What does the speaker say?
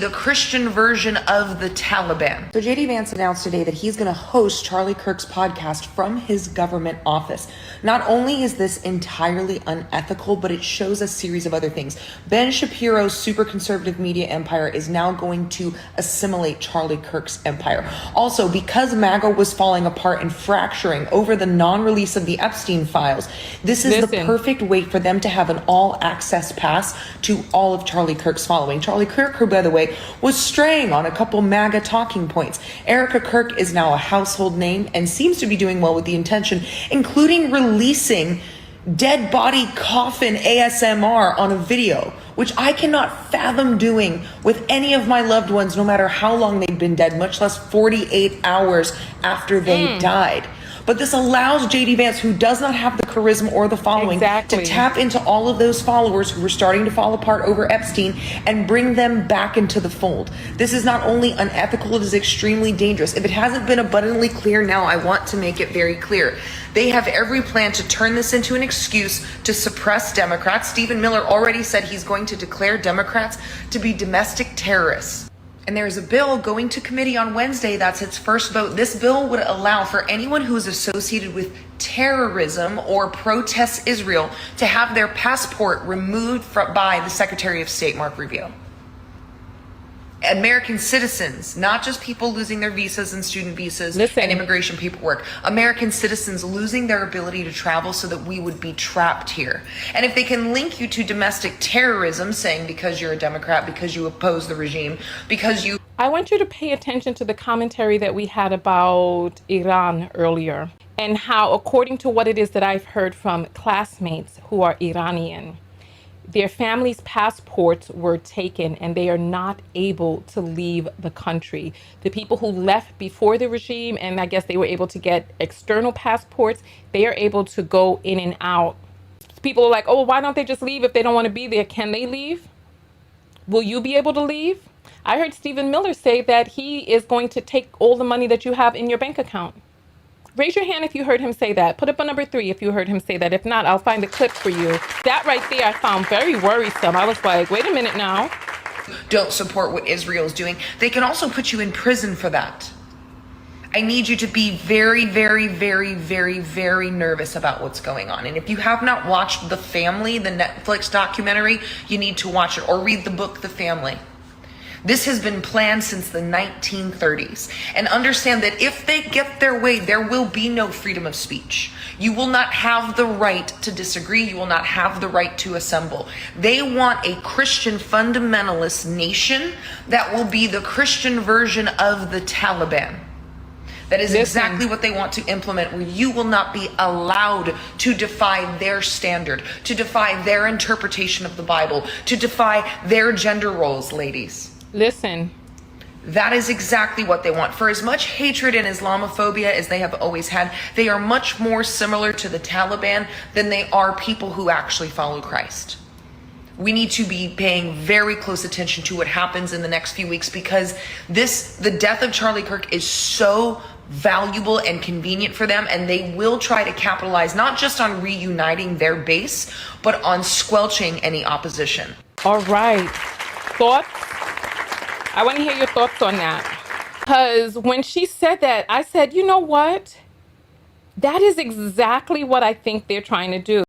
the Christian version of the Taliban. So JD Vance announced today that he's going to host Charlie Kirk's podcast from his government office. Not only is this entirely unethical, but it shows a series of other things. Ben Shapiro's super conservative media empire is now going to assimilate Charlie Kirk's empire. Also, because MAGA was falling apart and fracturing over the non-release of the Epstein files, this is the perfect way for them to have an all-access pass to all of Charlie Kirk's following. Charlie Kirk, who, by the way, was straying on a couple MAGA talking points. Erica Kirk is now a household name and seems to be doing well with the intention, including releasing dead body coffin ASMR on a video, which I cannot fathom doing with any of my loved ones, no matter how long they've been dead, much less 48 hours after they died. But this allows JD Vance, who does not have the charisma or the following, to tap into all of those followers who were starting to fall apart over Epstein and bring them back into the fold. This is not only unethical, it is extremely dangerous. If it hasn't been abundantly clear now, I want to make it very clear. They have every plan to turn this into an excuse to suppress Democrats. Stephen Miller already said he's going to declare Democrats to be domestic terrorists. And there's a bill going to committee on Wednesday. That's its first vote. This bill would allow for anyone who is associated with terrorism or protests Israel to have their passport removed by the Secretary of State, Mark Rubio. American citizens, not just people losing their visas and student visas and immigration paperwork, American citizens losing their ability to travel so that we would be trapped here. And if they can link you to domestic terrorism, saying because you're a Democrat, because you oppose the regime, because you... I want you to pay attention to the commentary that we had about Iran earlier and how, according to what it is that I've heard from classmates who are Iranian, their families' passports were taken and they are not able to leave the country. The people who left before the regime, and I guess they were able to get external passports, they are able to go in and out. People are like, oh, why don't they just leave if they don't want to be there? Can they leave? Will you be able to leave? I heard Stephen Miller say that he is going to take all the money that you have in your bank account. Raise your hand if you heard him say that. Put up a number 3 if you heard him say that. If not, I'll find the clip for you. That right there I found very worrisome. I was like, wait a minute now. Don't support what Israel's doing. They can also put you in prison for that. I need you to be very, very, very, very, very nervous about what's going on. And if you have not watched The Family, the Netflix documentary, you need to watch it or read the book, The Family. This has been planned since the 1930s. And understand that if they get their way, there will be no freedom of speech. You will not have the right to disagree. You will not have the right to assemble. They want a Christian fundamentalist nation that will be the Christian version of the Taliban. That is exactly what they want to implement, where you will not be allowed to defy their standard, to defy their interpretation of the Bible, to defy their gender roles, ladies. Listen. That is exactly what they want. For as much hatred and Islamophobia as they have always had, they are much more similar to the Taliban than they are people who actually follow Christ. We need to be paying very close attention to what happens in the next few weeks, because the death of Charlie Kirk is so valuable and convenient for them, and they will try to capitalize not just on reuniting their base, but on squelching any opposition. All right. Thoughts? I want to hear your thoughts on that. Because when she said that, I said, you know what? That is exactly what I think they're trying to do.